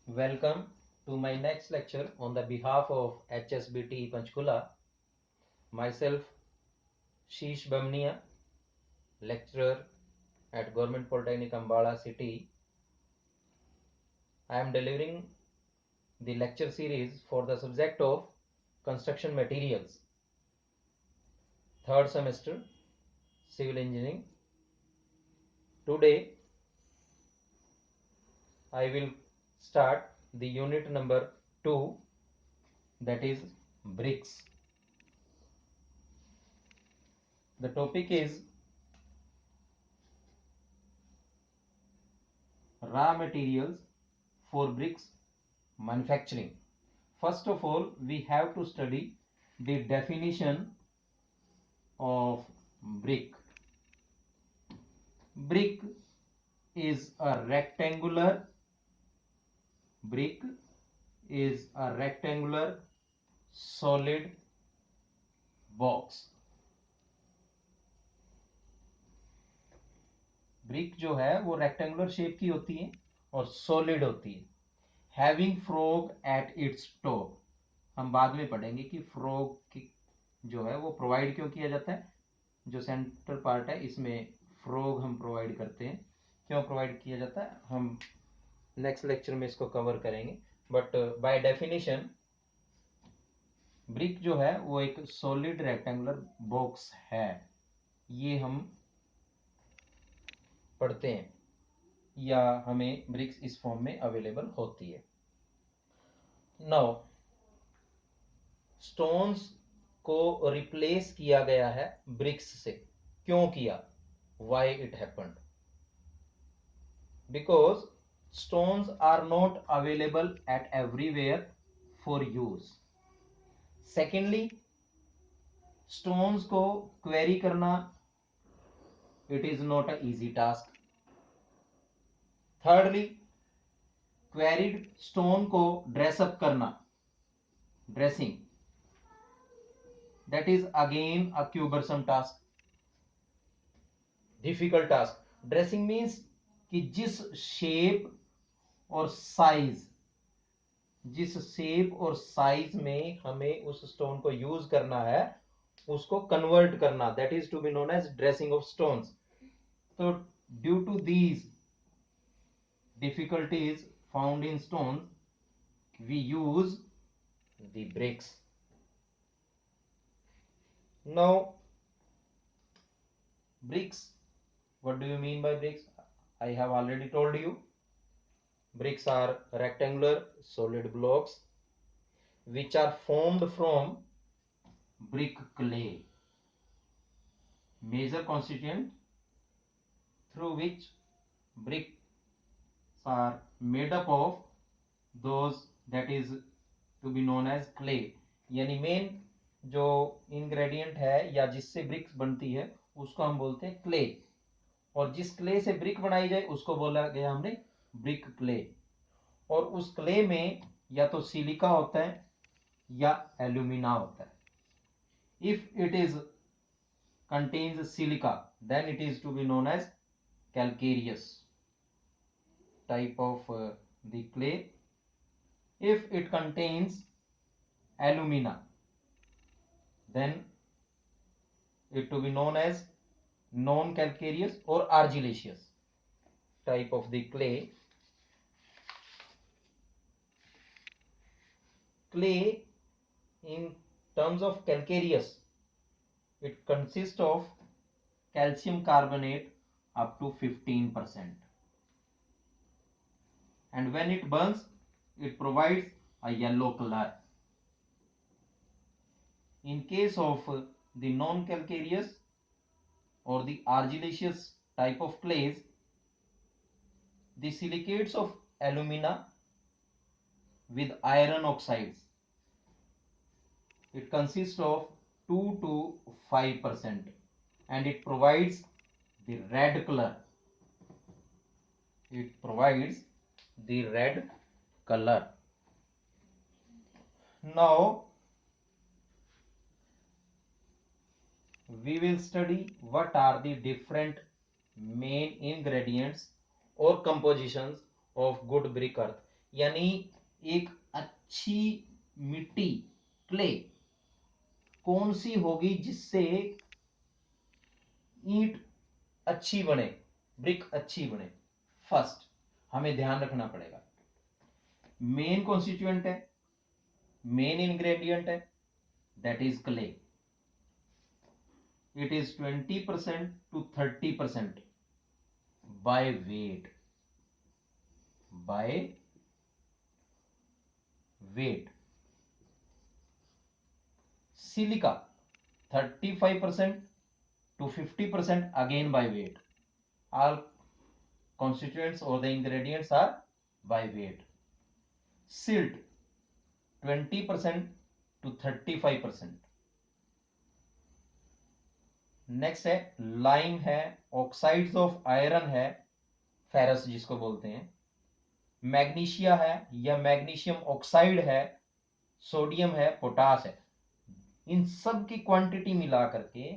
Welcome to my next lecture on the behalf of HSBT Panchkula. Myself, Sheesh Bamnia, lecturer at Government Polytechnic Ambala City. I am delivering the lecture series for the subject of construction materials, third semester, civil engineering. Today, I will start the unit number 2, that is bricks. The topic is raw materials for bricks manufacturing. First of all, we have to study the definition of brick. Brick is a rectangular solid box. Brick जो है वो rectangular shape की होती है और solid होती है, having frog at its top. हम बाद में पढ़ेंगे कि फ्रॉग जो है वो प्रोवाइड क्यों किया जाता है. जो सेंटर पार्ट है इसमें फ्रॉग हम प्रोवाइड करते हैं. क्यों प्रोवाइड किया जाता है हम नेक्स्ट लेक्चर में इसको कवर करेंगे. बट बाय डेफिनेशन ब्रिक जो है वो एक सॉलिड रेक्टेंगुलर बॉक्स है. ये हम पढ़ते हैं या हमें ब्रिक्स इस फॉर्म में अवेलेबल होती है. नाउ स्टोन्स को रिप्लेस किया गया है ब्रिक्स से. क्यों किया? Why it happened? Because stones are not available at everywhere for use. Secondly, stones को क्वेरी करना it is not a easy task. Thirdly, quarried stone को ड्रेस अप करना, dressing, that is again a cumbersome task, difficult task. Dressing means कि जिस shape और size में हमें उस स्टोन को यूज करना है उसको कन्वर्ट करना, that is to be known as dressing of stones. तो due to these difficulties found in stone we use the bricks. Now bricks, what do you mean by bricks? I have already told you. Bricks are rectangular solid blocks which are formed from brick clay, major constituent through which bricks are made up of those that is to be known as clay. यानी main जो ingredient है या जिससे BRICS बनती है उसको हम बोलते हैं क्ले, और जिस क्ले से ब्रिक बनाई जाए उसको बोला गया हमने ब्रिक क्ले. और उस क्ले में या तो सिलिका होता है या एल्यूमिना होता है. If it is contains silica then it is to be known as calcareous type of the clay. If it contains alumina then it to be known as non calcareous or argillaceous type of the clay. Clay in terms of calcareous, it consists of calcium carbonate up to 15%, and when it burns it provides a yellow color. In case of the non calcareous or the argillaceous type of clays, the silicates of alumina with iron oxides, it consists of 2 to 5% and it provides the red color. It provides the red color. Now we will study what are the different main ingredients or compositions of good brick earth. यानी एक अच्छी मिट्टी, clay कौन सी होगी जिससे ईंट अच्छी बने, ब्रिक अच्छी बने। फर्स्ट हमें ध्यान रखना पड़ेगा, मेन कॉन्स्टिट्यूएंट है, मेन इंग्रेडिएंट है, that is clay. It is 20% to 30% by weight, by weight. Silica 35% to 50% again by weight. All constituents or the ingredients are by weight. Silt 20% to 35%. Next है lime है, oxides of iron है, ferrous जिसको बोलते हैं, magnesia है या magnesium oxide है, sodium है, पोटास है। इन सब की क्वांटिटी मिला करके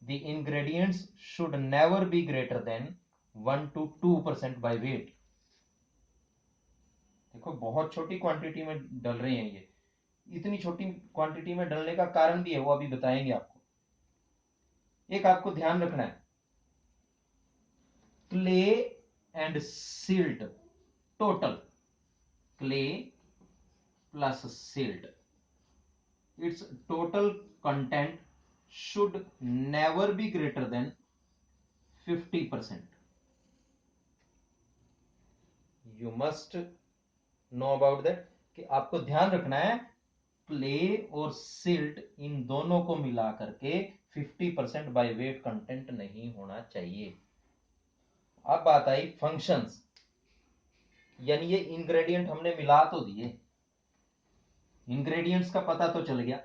the ingredients should never be greater than 1 to 2% by weight. देखो बहुत छोटी क्वांटिटी में डल रहे हैं ये, इतनी छोटी क्वांटिटी में डलने का कारण भी है, वो अभी बताएंगे आपको। एक आपको ध्यान रखना है, clay and silt, total clay plus silt, its total content should never be greater than 50%. You must know about that कि आपको ध्यान रखना है, क्ले और सिल्ट इन दोनों को मिला करके 50% बाय वेट कंटेंट नहीं होना चाहिए। अब बात आई फंक्शंस, यानी ये इंग्रेडिएंट हमने मिला तो दिए, इंग्रेडिएंट्स का पता तो चल गया।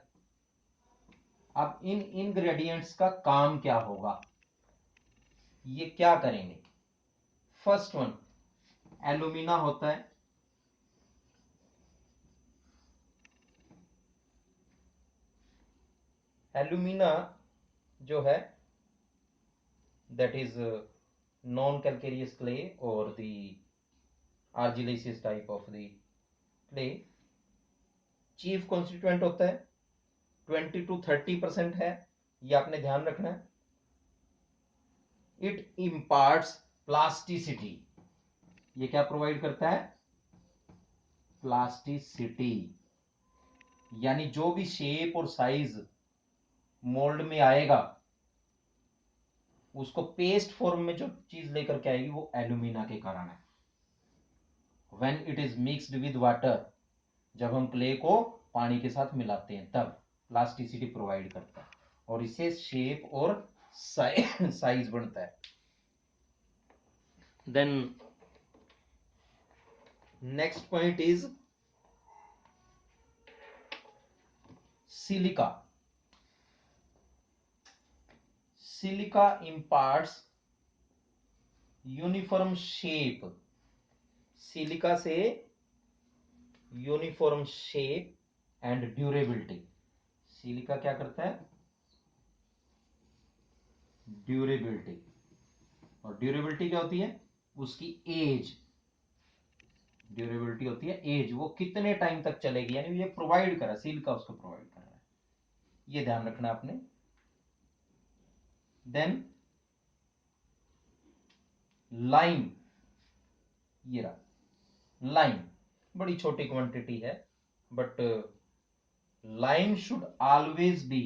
अब इन इंग्रेडिएंट्स का काम क्या होगा, ये क्या करेंगे। फर्स्ट वन एल्यूमिना होता है, एल्यूमिना जो है that is non calcareous clay और the argillaceous type of the clay. Chief constituent होता है, 20 to 30% है, ये आपने ध्यान रखना है। इट इम्पार्ट्स प्लास्टिसिटी, ये क्या प्रोवाइड करता है, प्लास्टिसिटी, यानी जो भी शेप और साइज मोल्ड में आएगा उसको पेस्ट फॉर्म में जो चीज लेकर के आएगी वो एल्यूमिना के कारण है। When it is mixed with water, जब हम क्ले को पानी के साथ मिलाते हैं तब प्लास्टिसिटी प्रोवाइड करता है और इससे शेप और साइज बनता है। Then next point is silica. Silica imparts uniform shape, silica से uniform shape and durability. Silica क्या करता है, ड्यूरेबिलिटी, और ड्यूरेबिलिटी क्या होती है, उसकी एज, ड्यूरेबिलिटी होती है एज, वो कितने टाइम तक चलेगी, यानी ये प्रोवाइड कर रहा है, सिलिका उसको प्रोवाइड कर रहा है, ये ध्यान रखना आपने। देन लाइम, ये रहा लाइम, बड़ी छोटी क्वांटिटी है but lime should always be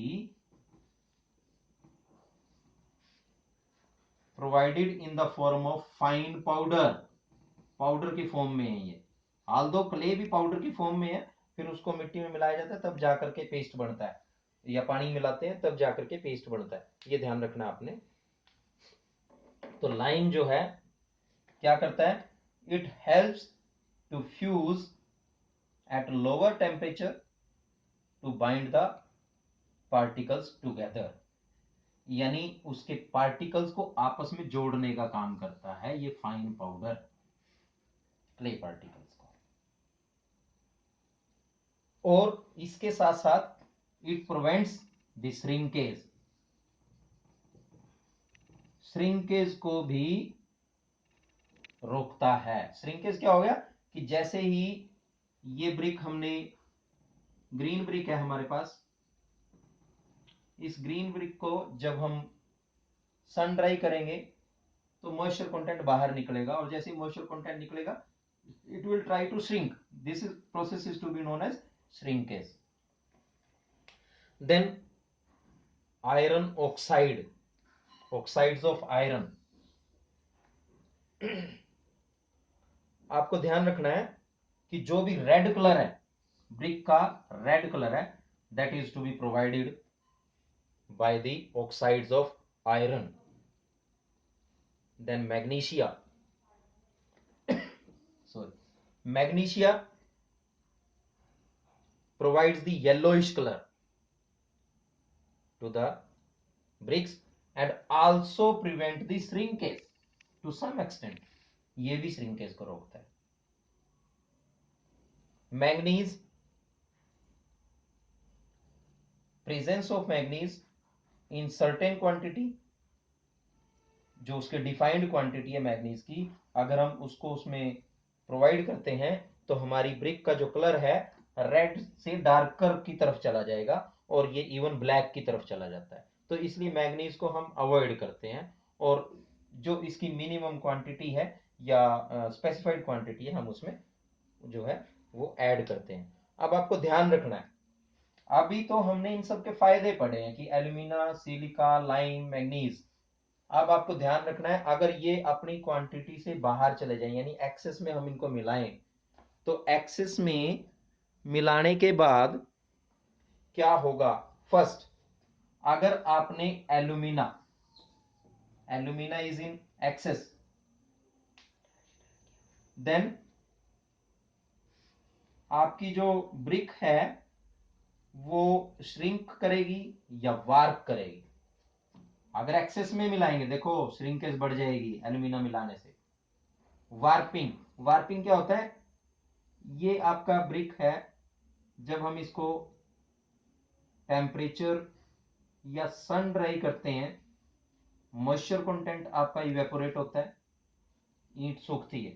provided in the form of fine powder, powder की फॉर्म में है ये। आल्दो क्ले भी पाउडर की फॉर्म में है, फिर उसको मिट्टी में मिलाया जाता है तब जाकर के पेस्ट बनता है, या पानी मिलाते हैं तब जाकर के पेस्ट बनता है, ये ध्यान रखना आपने। तो लाइम जो है क्या करता है, it helps to fuse at lower temperature to bind the particles together, यानी उसके पार्टिकल्स को आपस में जोड़ने का काम करता है ये फाइन पाउडर, क्ले पार्टिकल्स को। और इसके साथ साथ it prevents the shrinkage, shrinkage को भी रोकता है। श्रिंकेज क्या हो गया, कि जैसे ही ये ब्रिक हमने, ग्रीन ब्रिक है हमारे पास, इस ग्रीन ब्रिक को जब हम सन ड्राई करेंगे तो मॉइस्चर कंटेंट बाहर निकलेगा, और जैसे ही मॉइस्चर कंटेंट निकलेगा it will try to shrink. This is process is to be known as shrinkage. Then iron oxide, oxides of iron. आपको ध्यान रखना है कि जो भी रेड कलर है, ब्रिक का रेड कलर है, that is to be provided by the oxides of iron. Then magnesia, sorry, magnesia provides the yellowish color to the bricks and also prevent the shrinkage to some extent. ये भी shrinkage को रोकता है. Manganese, presence of manganese in certain quantity, जो उसके defined quantity है manganese की, अगर हम उसको उसमें प्रोवाइड करते हैं तो हमारी ब्रिक का जो कलर है रेड से डार्कर की तरफ चला जाएगा और ये इवन ब्लैक की तरफ चला जाता है. तो इसलिए मैग्नीज को हम अवॉइड करते हैं, और जो इसकी मिनिमम क्वांटिटी है या स्पेसिफाइड क्वांटिटी है हम उसमें जो है वो ऐड करते हैं. अब आपको ध्यान रखना है, अभी तो हमने इन सब के फायदे पढ़े हैं कि एल्यूमिना, सिलिका, लाइम, मैग्नीज. अब आपको ध्यान रखना है, अगर ये अपनी क्वांटिटी से बाहर चले जाएं यानी एक्सेस में हम इनको मिलाएं, तो एक्सेस में मिलाने के बाद क्या होगा. फर्स्ट, अगर आपने alumina, alumina is in excess, then आपकी जो ब्रिक है वो श्रिंक करेगी या वार्प करेगी. अगर एक्सेस में मिलाएंगे, देखो श्रिंकेज बढ़ जाएगी एल्यूमिना मिलाने से. वार्पिंग, वार्पिंग क्या होता है, ये आपका ब्रिक है, जब हम इसको टेम्परेचर या सन ड्राई करते हैं, मॉइस्चर कंटेंट आपका इवेपोरेट होता है, ईंट सूखती है,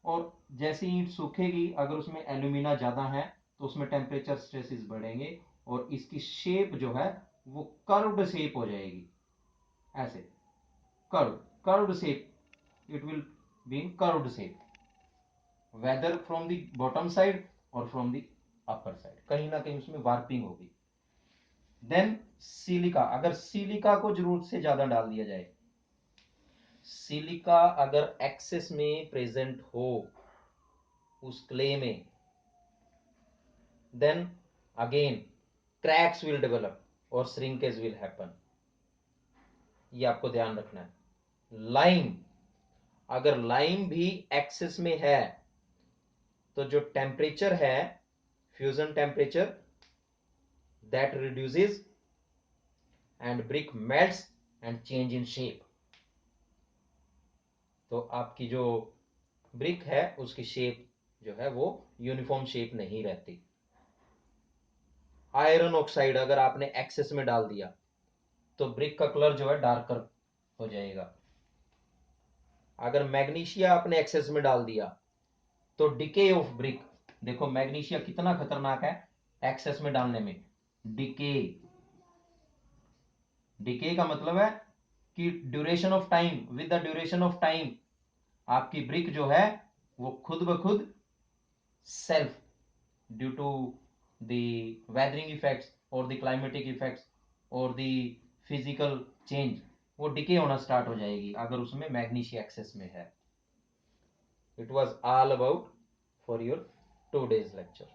और जैसे ईंट सूखेगी अगर उसमें एल्यूमिना ज्यादा है तो उसमें टेम्परेचर स्ट्रेसेस बढ़ेंगे और इसकी शेप जो है वो कर्व्ड शेप हो जाएगी. ऐसे curved shape, it will be in curved shape, whether from the bottom side or from the upper side, कहीं ना कहीं उसमें वार्पिंग होगी. देन सिलिका, अगर सिलिका को जरूरत से ज्यादा डाल दिया जाए, सिलिका अगर एक्सेस में प्रेजेंट हो उस क्ले में, then again cracks will develop और श्रिंकेज विल हैपन. ये आपको ध्यान रखना है. लाइम, अगर लाइम भी एक्सेस में है तो जो टेम्परेचर है, fusion temperature, that reduces and brick melts and change in shape. तो आपकी जो ब्रिक है उसकी शेप जो है वो यूनिफॉर्म शेप नहीं रहती. आयरन ऑक्साइड अगर आपने एक्सेस में डाल दिया तो ब्रिक का कलर जो है डार्कर हो जाएगा. अगर मैग्नीशिया आपने एक्सेस में डाल दिया तो डिके ऑफ ब्रिक, देखो मैग्नीशिया कितना खतरनाक है एक्सेस में डालने में. डिके, डिके का मतलब है कि duration of time, with the duration of time आपकी ब्रिक जो है वो खुद ब खुद self, due to the weathering effects और द क्लाइमेटिक इफेक्ट्स और द फिजिकल चेंज, वो डिके होना स्टार्ट हो जाएगी अगर उसमें मैग्नीशिया एक्सेस में है. It was all about for your 2 days lecture.